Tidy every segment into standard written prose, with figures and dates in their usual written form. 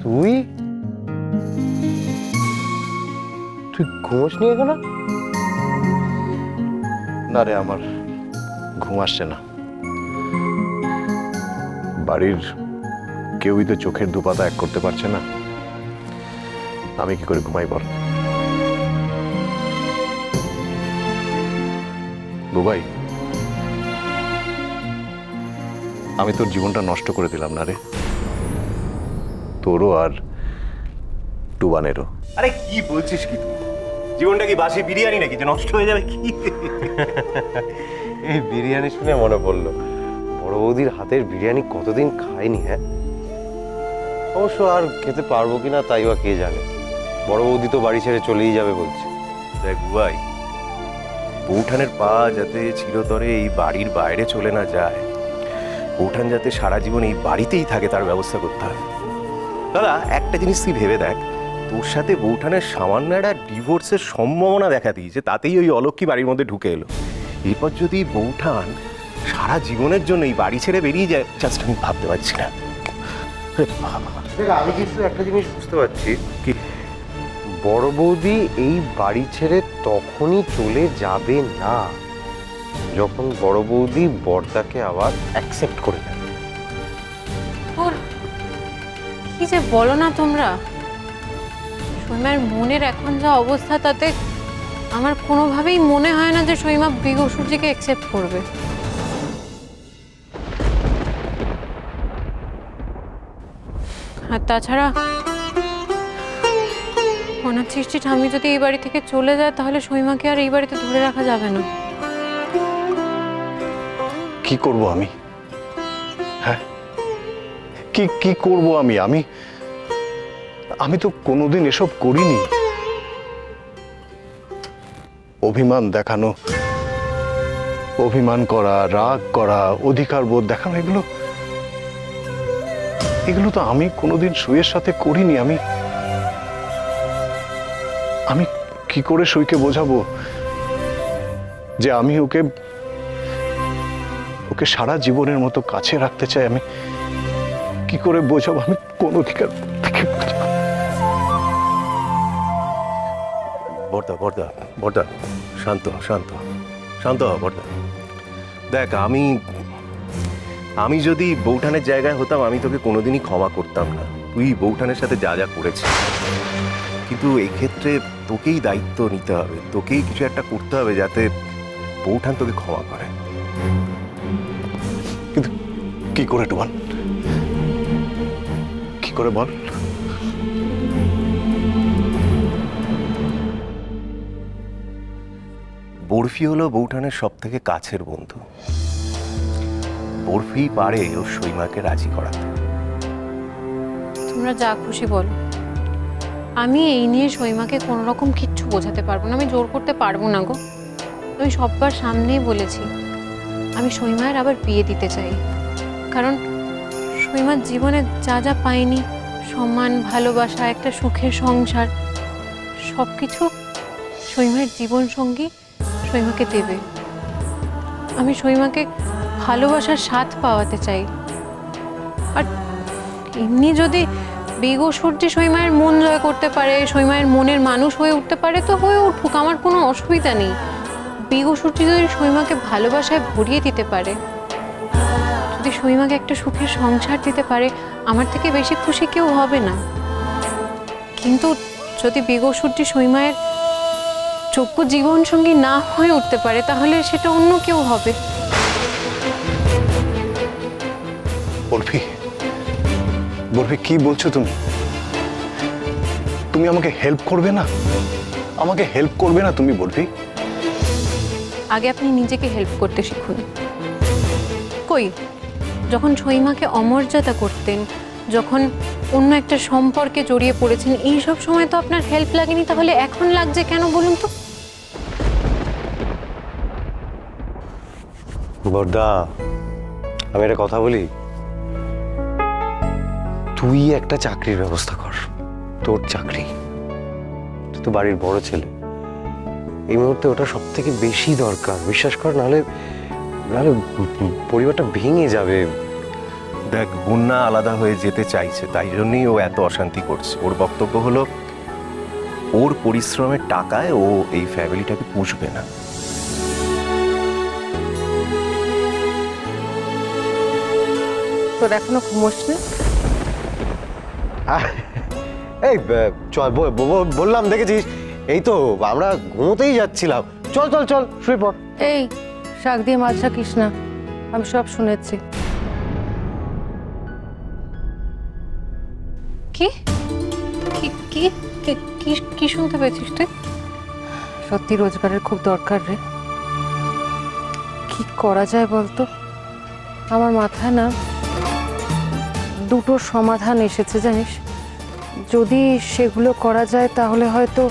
তুই তুই ঘুমোসনি এখনো? না রে, আমার ঘুম আসছে না। বাড়ির কেউই তো চোখের দুপাতা এক করতে পারছে না, আমি কি করে ঘুমাই বল? বুবাই, আমি তোর জীবনটা নষ্ট করে দিলাম না রে, তোরও আর টুবানেরও। আরে কি বলছিস কি তুই? জীবনটা কি বাসি বিরিয়ানি নাকি যে নষ্ট হয়ে যাবে? কি এই বিরিয়ানি শুনে মনে পড়লো, বড় বৌদির হাতের বিরিয়ানি কতদিন খাইনি। হ্যাঁ, অবশ্য আর খেতে পারবো কিনা তাই বা কে জানে। বড় বৌদি তো বাড়ি ছেড়ে চলেই যাবে বলছে। দেখ বুবাই, বৌঠানের পা যাতে চিরতরে এই বাড়ির বাইরে চলে না যায়, বৌঠান যাতে সারা জীবন এই বাড়িতেই থাকে তার ব্যবস্থা করতে হবে। দাদা, একটা জিনিস তুই ভেবে দেখ, তোর সাথে বৌঠানের সামান্য একটা ডিভোর্সের সম্ভাবনা দেখা দিয়েছে, তাতেই ওই অলক্ষী বাড়ির মধ্যে ঢুকে এলো। এরপর যদি বৌঠান সারা জীবনের জন্য এই বাড়ি ছেড়ে বেরিয়ে যায়, জাস্ট আমি ভাবতে পারছি না। আমি কিন্তু একটা জিনিস বুঝতে পারছি, কি বড় বৌদি এই বাড়ি ছেড়ে তখনই চলে যাবে না যখন বড় বৌদি বড়দাকে আবার অ্যাকসেপ্ট করে নেবে। ওর কি যে বলো না তোমরা, সৈমার মনের এখন যা অবস্থা তাতে আমার কোনোভাবেই মনে হয় না যে সৈমা বিগসূর্যকে অ্যাকসেপ্ট করবে। আর তাছাড়া অনাথৃষ্টি ঠাম্মি যদি এই বাড়ি থেকে চলে যায় তাহলে সৈমাকে আর এই বাড়িতে ধরে রাখা যাবে না। কি করব আমি? হ্যাঁ, কি কি করব আমি? আমি আমি তো কোনোদিন এসব করিনি। অভিমান দেখানো, অভিমান করা, রাগ করা, অধিকার বোধ দেখানো, এগুলো এগুলো তো আমি কোনোদিন সুইয়ের সাথে করিনি। আমি আমি কি করে সুইকে বোঝাবো যে আমি ওকে ওকে সারা জীবনের মতো কাছে রাখতে চাই? আমি কি করে বোঝাবো? আমি কোন অধিকার থেকে বোঝাবো? বর্দা বর্দা বর্দা, শান্ত শান্ত শান্ত হ বর্দা। দেখ, আমি যদি বৌঠানের জায়গায় হতাম, আমি তোকে কোনোদিনই ক্ষমা করতাম না। তুই বৌঠানের সাথে যা যা করেছিস, কিন্তু এই ক্ষেত্রে তোকেই দায়িত্ব নিতে হবে, তোকেই কিছু একটা করতে হবে যাতে বৌঠান তোকে ক্ষমা করে। কিন্তু কি করে টুবান, কি করে বল? বরফি হলো বৌঠানের সব থেকে কাছের বন্ধু। বরফি পারে ওর সৈমাকে রাজি করাতে। তোমরা যা খুশি বলো, আমি এই নিয়ে সৈমাকে কোনো রকম কিচ্ছু বোঝাতে পারবো না, আমি জোর করতে পারবো না গো। আমি সবার সামনেই বলেছি আমি সৈমার আবার বিয়ে দিতে চাই, কারণ সৈমার জীবনে যা যা পায়নি, সম্মান, ভালোবাসা, একটা সুখের সংসার, সব কিছু সৈমার জীবন সঙ্গী সৈমাকে দেবে। আমি সৈমাকে ভালোবাসার স্বাদ পাওয়াতে চাই। আর এমনি যদি বেগসূর্যে সৈমায়ের মন জয় করতে পারে, সৈমায়ের মনের মানুষ হয়ে উঠতে পারে তো হয়ে উঠুক, আমার কোনো অসুবিধা নেই। বেগসূর্য যদি সৈমাকে ভালোবাসায় ভরিয়ে দিতে পারে, যদি সৈমাকে একটা সুখের সংসার দিতে পারে, আমার থেকে বেশি খুশি কেউ হবে না। কিন্তু যদি বেগসূর্য সৈমায়ের যোগ্য জীবন সঙ্গী না হয়ে উঠতে পারে, তাহলে সেটা অন্য কেউ হবে। বরফি, বরফি, কি বলছো তুমি? তুমি আমাকে হেল্প করবে না? আমাকে হেল্প করবে না তুমি বরফি? আগে আপনি নিজেকে হেল্প করতে শিখুন। কই, যখন সৈমাকে অমর্যাদা করতেন, যখন অন্য একটা সম্পর্কে জড়িয়ে পড়েছেন, এই সব সময় তো আপনার হেল্প লাগেনি, তাহলে এখন লাগছে কেন বলুন তো? বড়দা, আমি একটা কথা বলি, তুই একটা চাকরির ব্যবস্থা কর। তোর চাকরি, তুই তো বাড়ির বড় ছেলে, এই মুহূর্তে ওটা সব থেকে বেশি দরকার। বিশ্বাস কর, নাহলে নাহলে পরিবারটা ভেঙে যাবে। দেখ, বন্যা আলাদা হয়ে যেতে চাইছে, তাই জন্যই ও এত অশান্তি করছে। ওর বক্তব্য হলো ওর পরিশ্রমের টাকায় ও এই ফ্যামিলিটাকে পুষবে না। তোর এখনো ঘুমোসনি? এই চল, বললাম দেখেছিস, এই তো আমরা ঘুমোতেই যাচ্ছিলাম। চল চল চল, শুয়ে পড়। এই শাক দিয়ে মাছ রাখিস না, আমি সব শুনেছি। কি কি কি কি- কি কি শুনতে পেয়েছিস তুই? সত্যি রোজগারের খুব দরকার রে। কি করা যায় বলতো? আমার মাথায় না দুটো সমাধান এসেছে জানিস। যদি সেগুলো করা যায় তাহলে হয়তো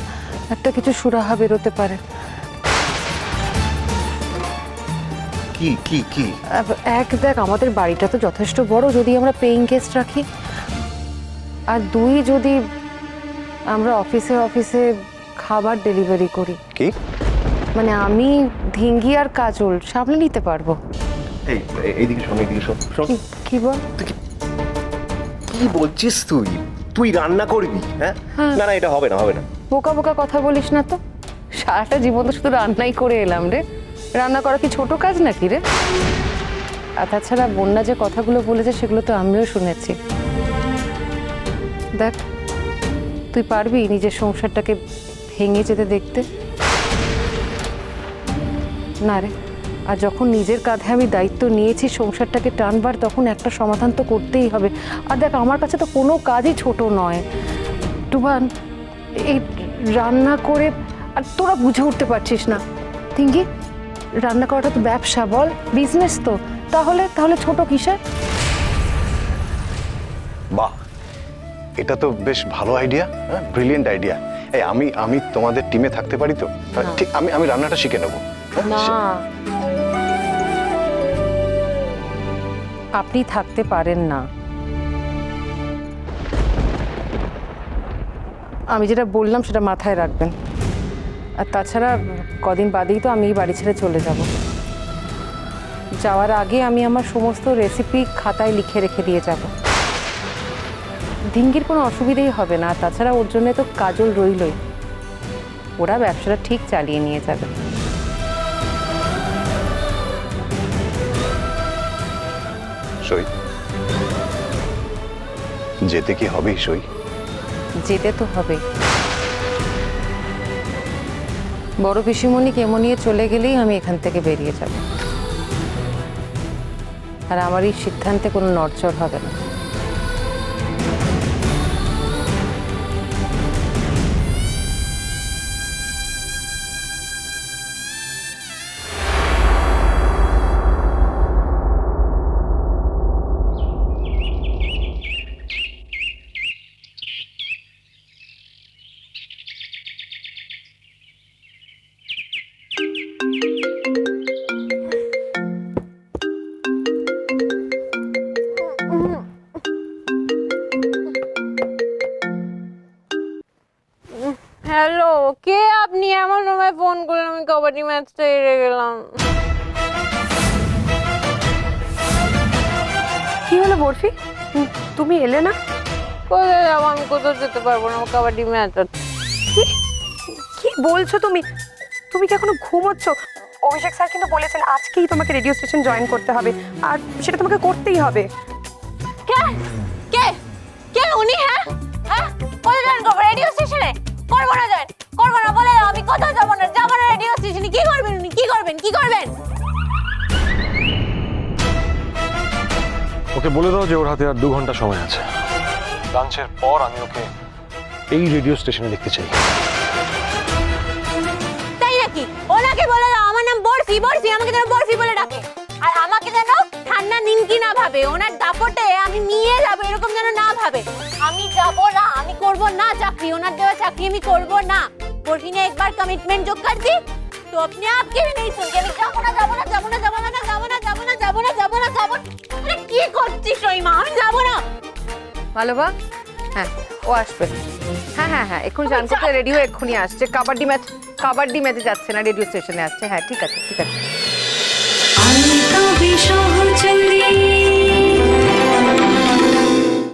একটা কিছু সুরাহা বেরোতে পারে। কি কি কি? এক দেখ, আমাদের বাড়িটা তো যথেষ্ট বড়, যদি আমরা পেইং গেস্ট রাখি, আর দুই যদি আমরা অফিসে অফিসে খাবার ডেলিভারি করি। কি? মানে আমি, ধিঙ্গি আর কাজল সামলে নিতে পারবো। এইদিকে শোন, এইদিকে শোন। কি বল? কি বলছিস তুই? তুই রান্না করবি? হ্যাঁ, না না, এটা হবে না, হবে না। বোকা বোকা কথা বলিস না তো। সারাটা জীবন তো শুধু রান্নাই করে এলাম রে। রান্না করা কি ছোট কাজ নাকি রে? আর তাছাড়া বন্যা যে কথাগুলো বলেছে সেগুলো তো আমিও শুনেছি। দেখ, তুই পারবি নিজের সংসারটাকে ভেঙে যেতে দেখতে? না রে। আর যখন নিজের কাঁধে আমি দায়িত্ব নিয়েছি সংসারটাকে টানবার, তখন একটা সমাধান তো করতেই হবে। আর দেখ, আমার কাছে তো কোনো কাজই ছোট নয় টুবান। এই রান্না করে আর তোরা বুঝে উঠতে পারছিস না। থিঙ্কি, রান্না করাটা তো ব্যবসা, বল, বিজনেস তো। তাহলে তাহলে ছোট কিসের? বাহ, এটা তো বেশ ভালো আইডিয়া, হ্যাঁ, ব্রিলিয়েন্ট আইডিয়া। এই আমি তোমাদের টিমে থাকতে পারি তো? ঠিক, আমি রান্নাটা শিখে নেবো। না, আপনি থাকতে পারেন না। আমি যেটা বললাম সেটা মাথায় রাখবেন। আর তাছাড়া কদিন বাদেই তো আমি এই বাড়ি ছেড়ে চলে যাব। যাওয়ার আগে আমি আমার সমস্ত রেসিপি খাতায় লিখে রেখে দিয়ে যাব। ধিঙ্গির কোনো অসুবিধেই হবে না। তাছাড়া ওর জন্য তো কাজল রইলই, ওরা ব্যবসাটা ঠিক চালিয়ে নিয়ে যাবে। সই, যেতে কি হবেই সই? যেতে তো হবে। বড় পিসিমণি কেমো নিয়ে চলে গেলেই আমি এখান থেকে বেরিয়ে যাব। আর আমার এই সিদ্ধান্তে কোনো নড়চড় হবে না। হ্যালো, কে আপনি? এমন সময় ফোন করলেন, আমি কবাডি ম্যাচটা হেরে গেলাম। কি হলো বরফি, তুমি এলে না? কোথায় যাবো? আমি কোথাও যেতে পারবো না, আমার কাবাডি ম্যাচ আছে। কি বলছো তুমি? তুমি কি এখনো ঘুমোচ্ছ? অভিষেক স্যার কিন্তু বলেছেন আজকেই তোমাকে রেডিও স্টেশন জয়েন করতে হবে, আর সেটা তোমাকে করতেই হবে। কে কে কে উনি? হ্যাঁ হ্যাঁ, কোথায় জয়েন করবো? রেডিও স্টেশনে? করবো না, জয়েন করবো না, বলে দাও। আমি কোথাও যাবো না, যাবো না রেডিও স্টেশনে। কি করবেন উনি? কি করবেন? কি করবেন? ওকে বলে দাও যে ওর হাতে আর 2 ঘন্টা সময় আছে। লাঞ্চের পর আমি ওকে এই রেডিও স্টেশনে দেখতে চাই। তাই নাকি? ওনাকে বলে দাও আমার নাম বরফি। বরফি আমাকে যেন বরফি বলে ডাকে, আর আমাকে যেন ঠান্ডা নিমকি না ভাবে। ওনার দাপটে আমি নিয়ে যাবো এরকম যেন না ভাবে। আমি যাবো না, আমি করবো না চাকরি। ওনার দেওয়া চাকরি আমি করবো না। বরফি ने एक बार कमिटमेंट जो कर दी तो अपने आप के भी नहीं सुनके আমি যাবো না, যাবো না, যাবো না, যাবো না, যাবো না, যাবো না, যাবো না, যাবো না, যাবো না। আরে কি করছিস সইমা? আমি যাবো না। ভালোবা, হ্যাঁ ও আসবে। হ্যাঁ হ্যাঁ হ্যাঁ, এক্ষুনি জান করতে রেডি হয়ে এক্ষুনি আসছে। কাবাডি ম্যাচে যাচ্ছে না, রেডিও স্টেশনে আসছে। হ্যাঁ ঠিক আছে ঠিক আছে। আমি তবে সহচরী